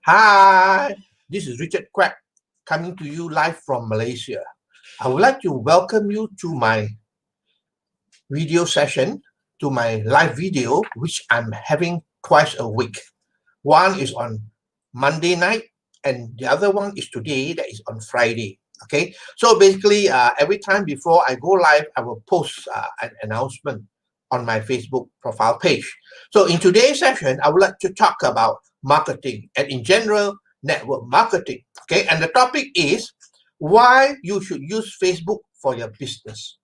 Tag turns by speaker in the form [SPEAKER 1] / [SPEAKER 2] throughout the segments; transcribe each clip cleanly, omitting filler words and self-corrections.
[SPEAKER 1] Hi, this is Richard Quack coming to you live from Malaysia. I would like to welcome you to my video session, to my live video, which I'm having twice a week. One is on Monday night, and the other one is today, that is on Friday. Okay, so basically, every time before I go live, I will post an announcement on my Facebook profile page. So in today's session, I would like to talk about marketing and in general, network marketing. Okay, and the topic is why you should use Facebook for your business.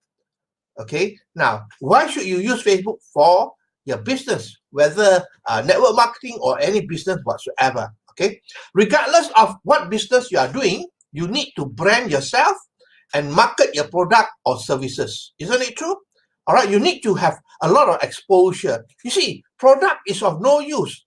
[SPEAKER 1] Okay, now why should you use Facebook for your business, whether network marketing or any business whatsoever? Okay, regardless of what business you are doing, you need to brand yourself and market your product or services. Isn't it true? All right, you need to have a lot of exposure. You see, product is of no use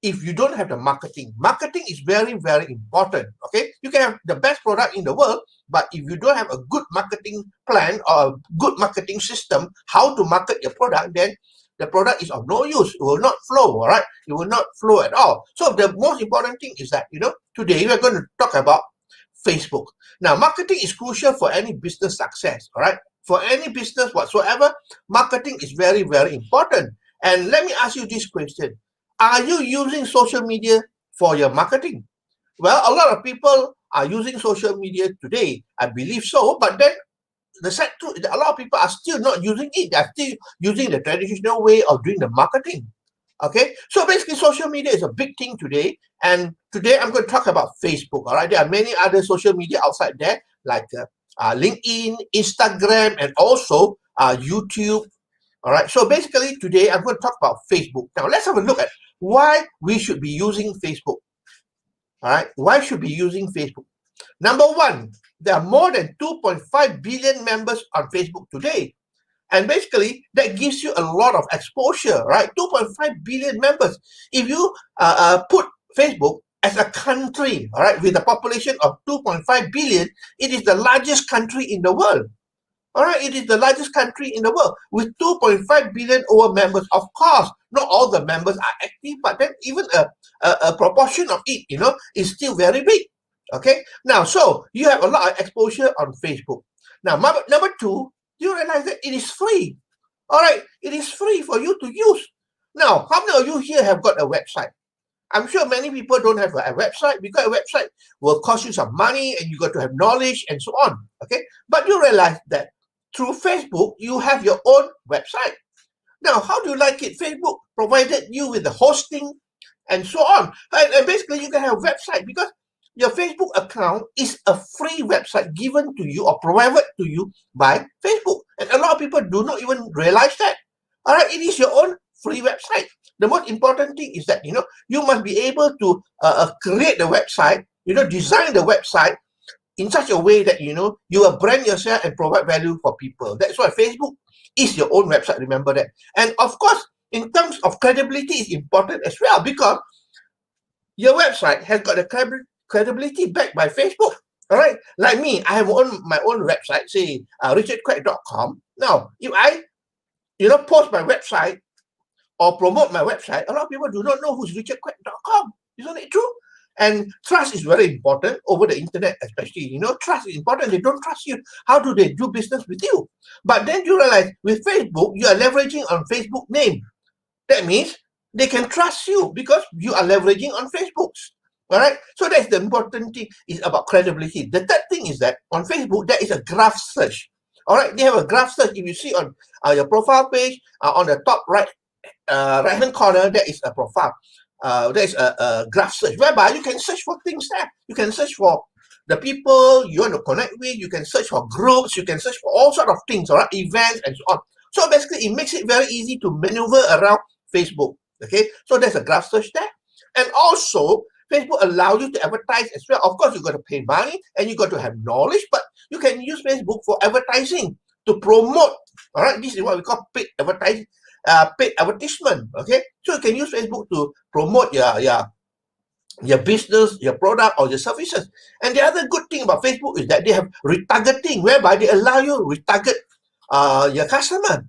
[SPEAKER 1] if you don't have the marketing. Marketing is very, very important. Okay, you can have the best product in the world, but if you don't have a good marketing plan or a good marketing system, how to market your product, then the product is of no use. It will not flow. All right, it will not flow at all. So the most important thing is that, today we're going to talk about Facebook. Now, marketing is crucial for any business success. All right, for any business whatsoever, marketing is very, very important. And let me ask you this question: are you using social media for your marketing? Well, a lot of people are using social media today. I believe so. But then the sad truth is that a lot of people are still not using it. They're still using the traditional way of doing the marketing. Okay, so basically social media is a big thing today, and today I'm going to talk about Facebook. All right, there are many other social media outside there, like LinkedIn, Instagram, and also YouTube. All right, so basically today I'm going to talk about Facebook. Now let's have a look at why we should be using Facebook. All right, why should we be using Facebook? Number one, there are more than 2.5 billion members on Facebook today. And basically, that gives you a lot of exposure, right? 2.5 billion members. If you put Facebook as a country, all right, with a population of 2.5 billion, it is the largest country in the world. All right, it is the largest country in the world with 2.5 billion over members. Of course, not all the members are active, but then even a proportion of it, is still very big. Okay, now, so you have a lot of exposure on Facebook. Now, number two, you realize that it is free. All right, it is free for you to use. Now, how many of you here have got a website? I'm sure many people don't have a website, because a website will cost you some money and you got to have knowledge and so on. Okay, but you realize that through Facebook, you have your own website. Now, how do you like it? Facebook provided you with the hosting and so on. And basically, you can have a website because your Facebook account is a free website given to you or provided to you by Facebook. And a lot of people do not even realize that. All right, it is your own free website. The most important thing is that, you must be able to create the website, design the website in such a way that, you will brand yourself and provide value for people. That's why Facebook is your own website, remember that. And of course, in terms of credibility, is important as well, because your website has got the credibility backed by Facebook. All right, like me, I have my own website, say richardquack.com. Now, if I, post my website or promote my website, a lot of people do not know who's richardquack.com. Isn't it true? And trust is very important over the internet, especially. Trust is important. They don't trust you. How do they do business with you? But then you realize with Facebook, you are leveraging on Facebook name. That means they can trust you because you are leveraging on Facebook's. All right. So that's the important thing, is about credibility. The third thing is that on Facebook, there is a graph search. All right. They have a graph search. If you see on your profile page, on the top right hand corner, there is a profile. There's a graph search whereby you can search for things there. You can search for the people you want to connect with. You can search for groups. You can search for all sorts of things, all right, events and so on. So basically, it makes it very easy to maneuver around Facebook. Okay, so there's a graph search there, and also Facebook allows you to advertise as well. Of course, you got to pay money and you got to have knowledge, but you can use Facebook for advertising to promote. All right, this is what we call paid advertising. Paid advertisement. Okay, so you can use Facebook to promote your business, your product, or your services. And the other good thing about Facebook is that they have retargeting, whereby they allow you to retarget your customer.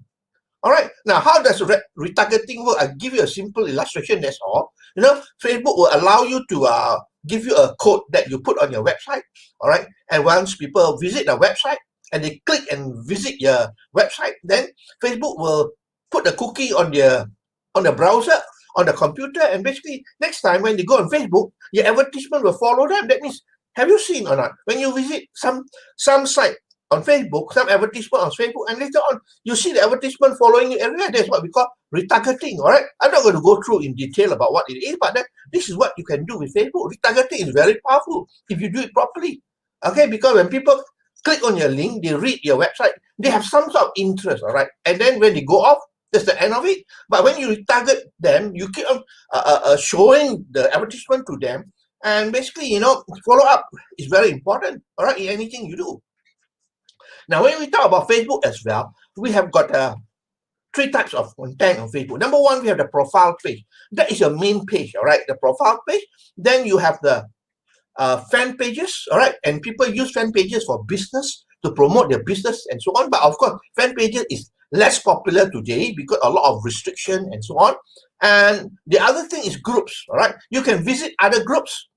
[SPEAKER 1] All right. Now, how does retargeting work? I'll give you a simple illustration. That's all. Facebook will allow you to give you a code that you put on your website. All right. And once people visit the website and they click and visit your website, then Facebook will put the cookie on the browser, on the computer, and basically next time when they go on Facebook, your advertisement will follow them. That means, have you seen or not? When you visit some site on Facebook, some advertisement on Facebook, and later on you see the advertisement following you everywhere. That's what we call retargeting. All right, I'm not going to go through in detail about what it is, but this is what you can do with Facebook. Retargeting is very powerful if you do it properly. Okay, because when people click on your link, they read your website, they have some sort of interest. All right, and then when they go off, that's the end of it. But when you retarget them, you keep on showing the advertisement to them, and basically, follow up is very important. All right, in anything you do. Now, when we talk about Facebook as well, we have got 3 types of content on Facebook. Number one, we have the profile page. That is your main page, all right? The profile page. Then you have the fan pages, all right? And people use fan pages for business, to promote their business and so on. But of course, fan pages is less popular today because a lot of restriction and so on. And the other thing is groups, all right? You can visit other groups,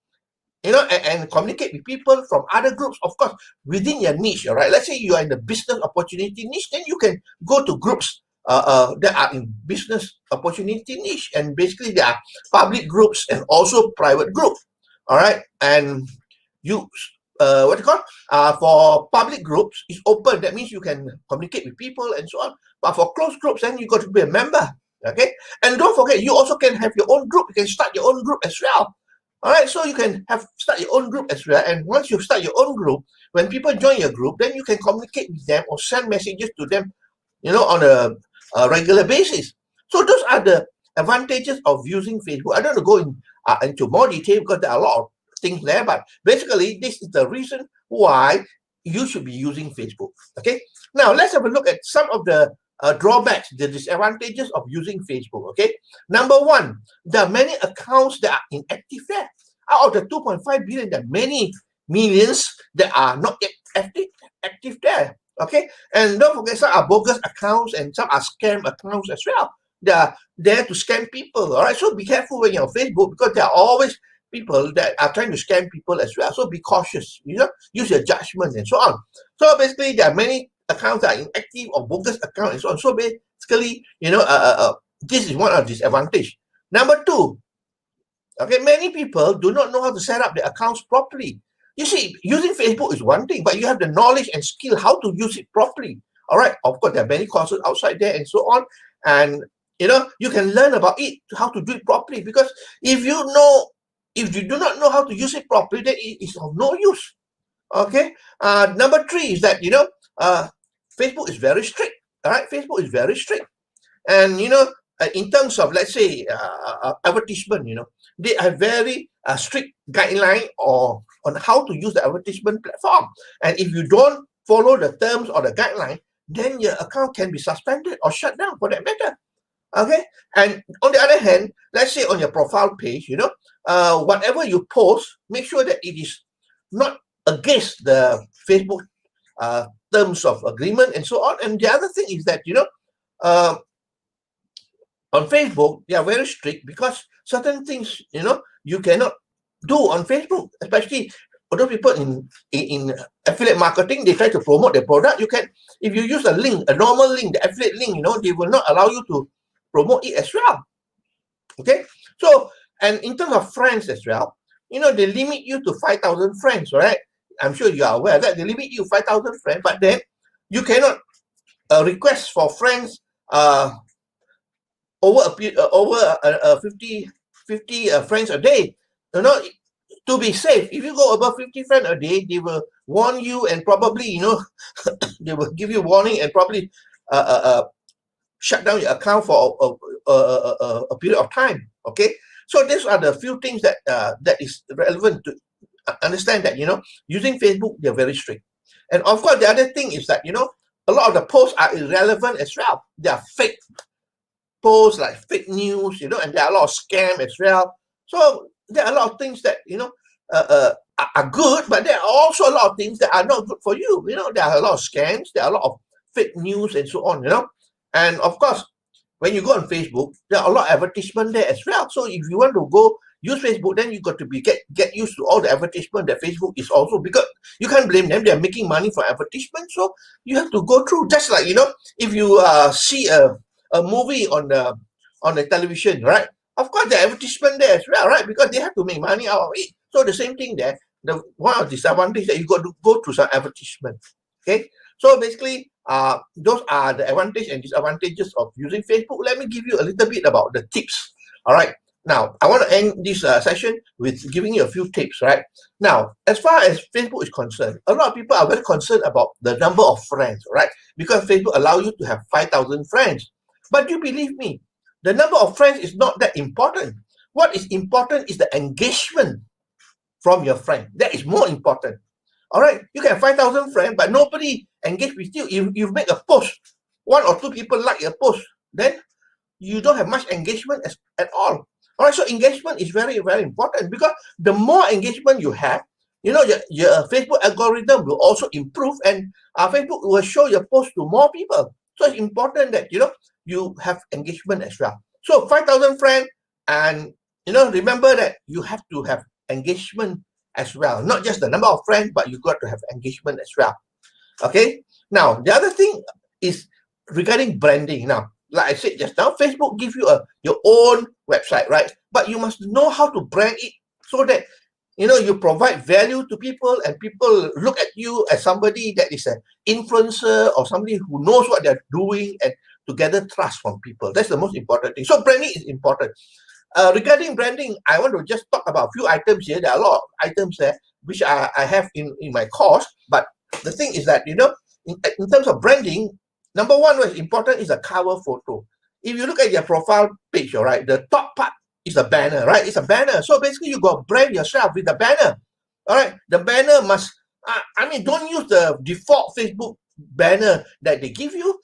[SPEAKER 1] and communicate with people from other groups, of course, within your niche, all right? Let's say you are in the business opportunity niche, then you can go to groups that are in business opportunity niche, and basically there are public groups and also private groups, all right? And you, for public groups, it's open. That means you can communicate with people and so on. But for closed groups, then you got to be a member, okay? And don't forget, you also can have your own group. You can start your own group as well. All right, so you can start your own group as well. And once you start your own group, when people join your group, then you can communicate with them or send messages to them, on a regular basis. So those are the advantages of using Facebook. I don't want to go into more detail because there are a lot of things there, but basically this is the reason why you should be using Facebook. Okay, now let's have a look at some of the drawbacks, the disadvantages of using Facebook. Okay, number one, there are many accounts that are inactive there. Out of the 2.5 billion, there are many millions that are not yet active there. Okay, and don't forget, some are bogus accounts and some are scam accounts as well. They are there to scam people. All right, so be careful when you're on Facebook because there are always people that are trying to scam people as well. So be cautious. Use your judgment and so on. So basically, there are many accounts that are inactive or bogus accounts and so on. So basically, this is one of the disadvantages. Number two, okay, many people do not know how to set up their accounts properly. You see, using Facebook is one thing, but you have the knowledge and skill how to use it properly. All right, of course, there are many courses outside there and so on. And, you can learn about it, how to do it properly. Because if you do not know how to use it properly, then it is of no use. Okay. Number three is that, Facebook is very strict. All right, Facebook is very strict. And, in terms of, let's say, advertisement, they have very strict guideline on how to use the advertisement platform. And if you don't follow the terms or the guideline, then your account can be suspended or shut down for that matter. Okay. And on the other hand, let's say on your profile page, whatever you post, make sure that it is not against the Facebook terms of agreement and so on. And the other thing is that, on Facebook, they are very strict because certain things, you cannot do on Facebook, especially for those people in affiliate marketing. They try to promote their product. If you use a normal link, the affiliate link, they will not allow you to promote it as well. Okay, so, and in terms of friends as well, they limit you to 5,000 friends, right? I'm sure you are aware that they limit you 5,000 friends, but then you cannot request for friends over 50 friends a day. To be safe, if you go above 50 friends a day, they will warn you and probably, they will give you warning and probably shut down your account for a period of time. Okay, so these are the few things that is relevant to understand that, using Facebook, they're very strict. And of course, the other thing is that, a lot of the posts are irrelevant as well. They are fake posts, like fake news, and there are a lot of scam as well. So there are a lot of things that, are good, but there are also a lot of things that are not good for you. There are a lot of scams, there are a lot of fake news and so on, And of course, when you go on Facebook, there are a lot of advertisement there as well. So if you want to go use Facebook, then you got to be get used to all the advertisement that Facebook is also, because you can't blame them. They're making money from advertisement. So you have to go through, just like, if you see a movie on the television, right? Of course, the advertisement there as well, right? Because they have to make money out of it. So the same thing there. The one of the disadvantages that you got to go through some advertisement. Okay. So basically, those are the advantages and disadvantages of using Facebook. Let me give you a little bit about the tips. All right. Now, I want to end this session with giving you a few tips, right? Now, as far as Facebook is concerned, a lot of people are very concerned about the number of friends, right? Because Facebook allows you to have 5,000 friends. But you believe me, the number of friends is not that important. What is important is the engagement from your friend. That is more important. All right, you can have 5,000 friends, but nobody engage with you. If you make a post, 1 or 2 people like your post, then you don't have much engagement at all. All right, so engagement is very, very important, because the more engagement you have, your Facebook algorithm will also improve, and Facebook will show your post to more people. So it's important that you have engagement as well. So 5,000 friends, and remember that you have to have engagement as well, not just the number of friends, but you got to have engagement as well. Okay. Now the other thing is regarding branding. Now, like I said just now, Facebook gives you your own website, right? But you must know how to brand it so that you provide value to people, and people look at you as somebody that is an influencer or somebody who knows what they're doing, and to gather trust from people. That's the most important thing. So branding is important. Regarding branding, I want to just talk about a few items here. There are a lot of items there which I have in my course. But the thing is that, in terms of branding, number one, what is important is a cover photo. If you look at your profile page, all right, the top part is a banner, right? It's a banner. So basically, you got to brand yourself with the banner. All right, the banner must, don't use the default Facebook banner that they give you.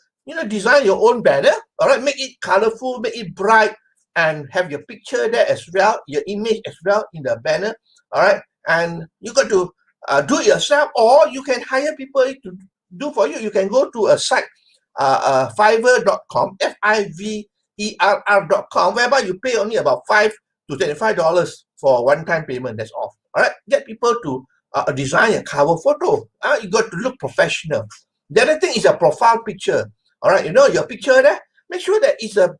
[SPEAKER 1] Design your own banner. All right, make it colorful, make it bright, and have your picture there as well, your image as well in the banner. All right, and you got to do it yourself, or you can hire people to do for you. You can go to a site, Fiverr.com, Fiverr.com, whereby you pay only about $5 to $25 for one-time payment. That's all. All right, get people to design a cover photo. You got to look professional. The other thing is a profile picture. All right, your picture there, make sure that it's a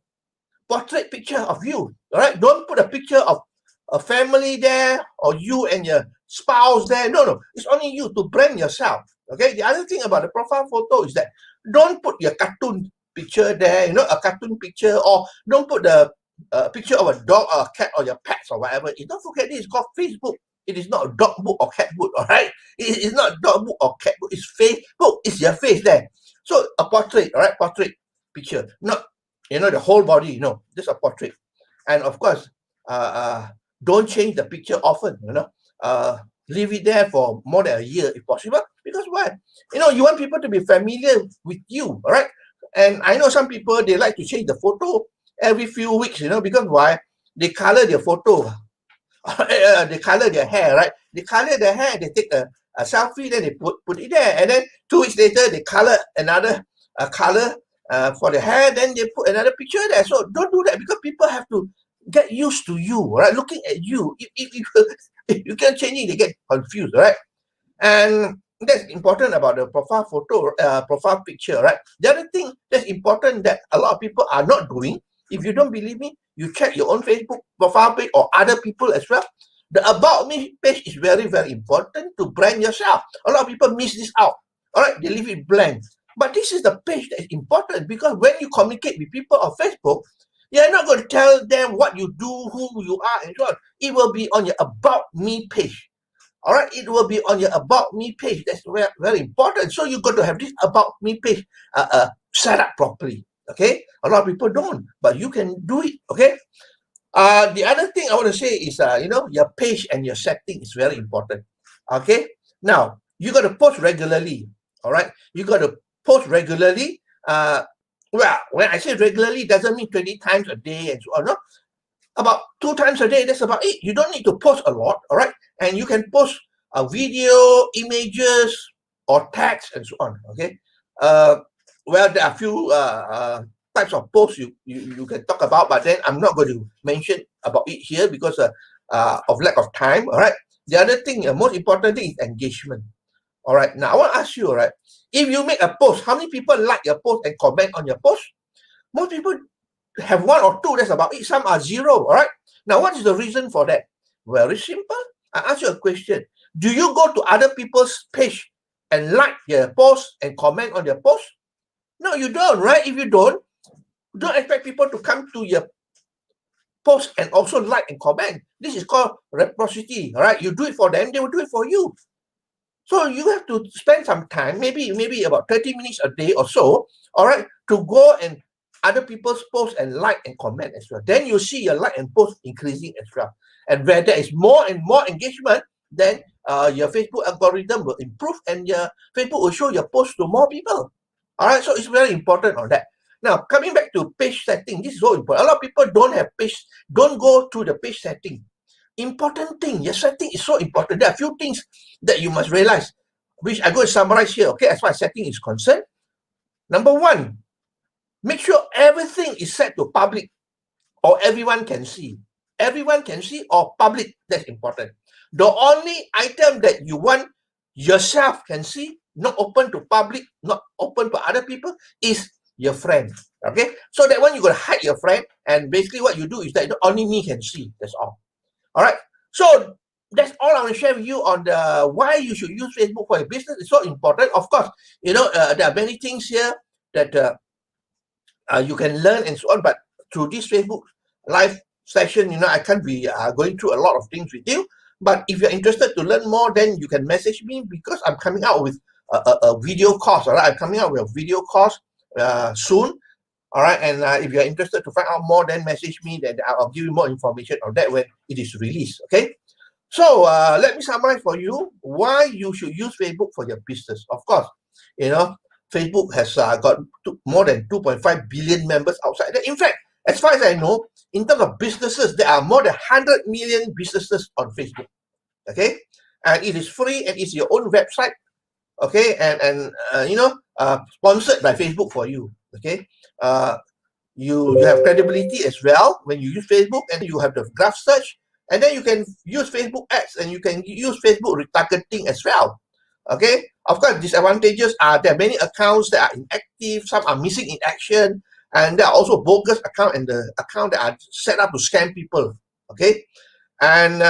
[SPEAKER 1] portrait picture of you. All right, don't put a picture of a family there, or you and your spouse there. No, it's only you, to brand yourself. Okay. The other thing about the profile photo is that don't put your cartoon picture there, a cartoon picture, or don't put the picture of a dog or a cat or your pets or whatever. Don't forget, this is called Facebook. It is not a dog book or cat book. All right, it is not a dog book or cat book. It's Facebook. It's your face there. So a portrait, all right, portrait picture, not the whole body, just a portrait. And of course, don't change the picture often. Leave it there for more than a year if possible, because why? You want people to be familiar with you. All right, and I know some people, they like to change the photo every few weeks, because why? They color their photo. They color their hair, right? They color their hair, they take a selfie, then they put it there, and then 2 weeks later they color another color for the hair, then they put another picture there. So don't do that, because people have to get used to you, right? Looking at you. If you can change it, they get confused, right? And that's important about the profile photo, profile picture, right? The other thing that's important that a lot of people are not doing, if you don't believe me, you check your own Facebook profile page or other people as well. The About Me page is very, very important to brand yourself. A lot of people miss this out. All right, they leave it blank. But this is the page that is important, because when you communicate with people on Facebook, you're not going to tell them what you do, who you are, and so on. It will be on your About Me page. All right, it will be on your About Me page. That's very, very important. So you got to have this About Me page set up properly. Okay, a lot of people don't, but you can do it. Okay. The other thing I want to say is, your page and your setting is very important. Okay. Now you got to post regularly. All right, you got to post regularly. Well, when I say regularly, it doesn't mean 20 times a day and so on. No, about 2 times a day. That's about it. You don't need to post a lot. All right, and you can post a video, images, or text and so on. Okay. Well, there are a few types of posts you can talk about, but then I'm not going to mention about it here because of lack of time. All right. The other thing, most important thing is engagement. All right. Now I want to ask you, all right, if you make a post, how many people like your post and comment on your post? Most people have 1 or 2. That's about it. Some are 0. All right. Now, what is the reason for that? Very simple. I ask you a question. Do you go to other people's page and like their post and comment on their post? No, you don't, right? If you don't expect people to come to your post and also like and comment. This is called reciprocity. All right. You do it for them, they will do it for you. So you have to spend some time, maybe about 30 minutes a day or so, all right, to go and other people's posts and like and comment as well. Then you see your like and post increasing as well. And where there is more and more engagement, then your Facebook algorithm will improve and your Facebook will show your post to more people. All right, so it's very important on that. Now, coming back to page setting, this is so important. A lot of people don't go to the page setting. Important thing, your setting is so important. There are a few things that you must realize, which I'm going to summarize here, okay, as far as setting is concerned. Number 1, make sure everything is set to public or everyone can see. Everyone can see or public, that's important. The only item that you want yourself can see, not open to public, not open to other people, is your friend. Okay, so that one you're going to hide your friend, and basically what you do is that only me can see. That's all. All right, so that's all I want to share with you on the why you should use Facebook for your business. It's so important. Of course, there are many things here that you can learn and so on, but through this Facebook live session, I can't be going through a lot of things with you. But if you're interested to learn more, then you can message me, because I'm coming out with a video course. All right, I'm coming out with a video course soon. All right, and if you're interested to find out more, then message me. Then I'll give you more information on that when it is released. Okay. So let me summarize for you why you should use Facebook for your business. Of course, Facebook has got more than 2.5 billion members outside there. In fact, as far as I know, in terms of businesses, there are more than 100 million businesses on Facebook. Okay, and it is free and it's your own website. Okay, and sponsored by Facebook for you. Okay, you have credibility as well when you use Facebook, and you have the graph search, and then you can use Facebook ads and you can use Facebook retargeting as well. Okay, of course, disadvantages are there are many accounts that are inactive, some are missing in action, and there are also bogus account and the account that are set up to scam people. Okay, and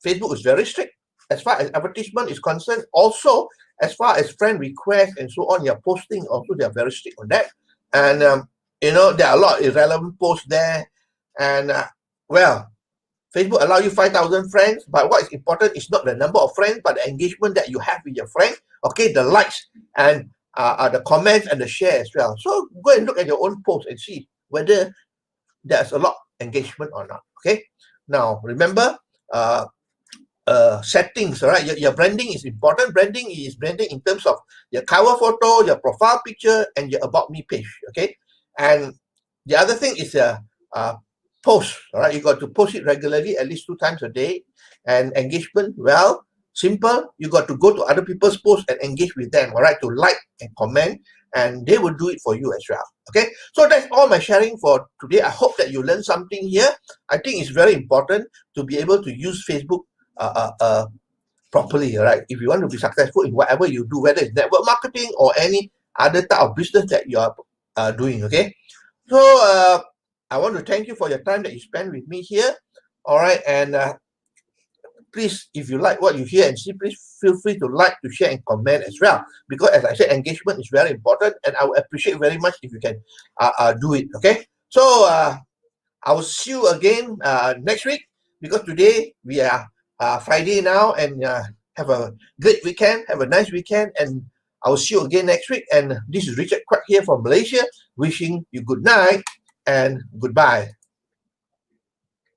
[SPEAKER 1] Facebook is very strict as far as advertisement is concerned. Also, as far as friend requests and so on, you're posting, also they are very strict on that. And there are a lot of irrelevant posts there. And Facebook allow you 5,000 friends, but what is important is not the number of friends, but the engagement that you have with your friends. Okay, the likes and the comments and the share as well. So go and look at your own post and see whether there's a lot of engagement or not. Okay. Now remember, settings. All right, your branding is important. Branding is branding in terms of your cover photo, your profile picture, and your about me page. Okay, and the other thing is post. All right, you got to post it regularly, at least 2 times a day. And engagement, well, simple. You got to go to other people's posts and engage with them. All right, to like and comment, and they will do it for you as well. Okay, so that's all my sharing for today. I hope that you learned something here. I think it's very important to be able to use Facebook properly. All right, if you want to be successful in whatever you do, whether it's network marketing or any other type of business that you are doing. Okay, so I want to thank you for your time that you spent with me here. All right, and please, if you like what you hear and see, please feel free to like, to share, and comment as well. Because as I said, engagement is very important, and I would appreciate very much if you can do it. Okay, so I will see you again next week, because today we are Friday now, and have a great weekend, have a nice weekend, and I will see you again next week. And this is Richard Quack here from Malaysia, wishing you good night and goodbye.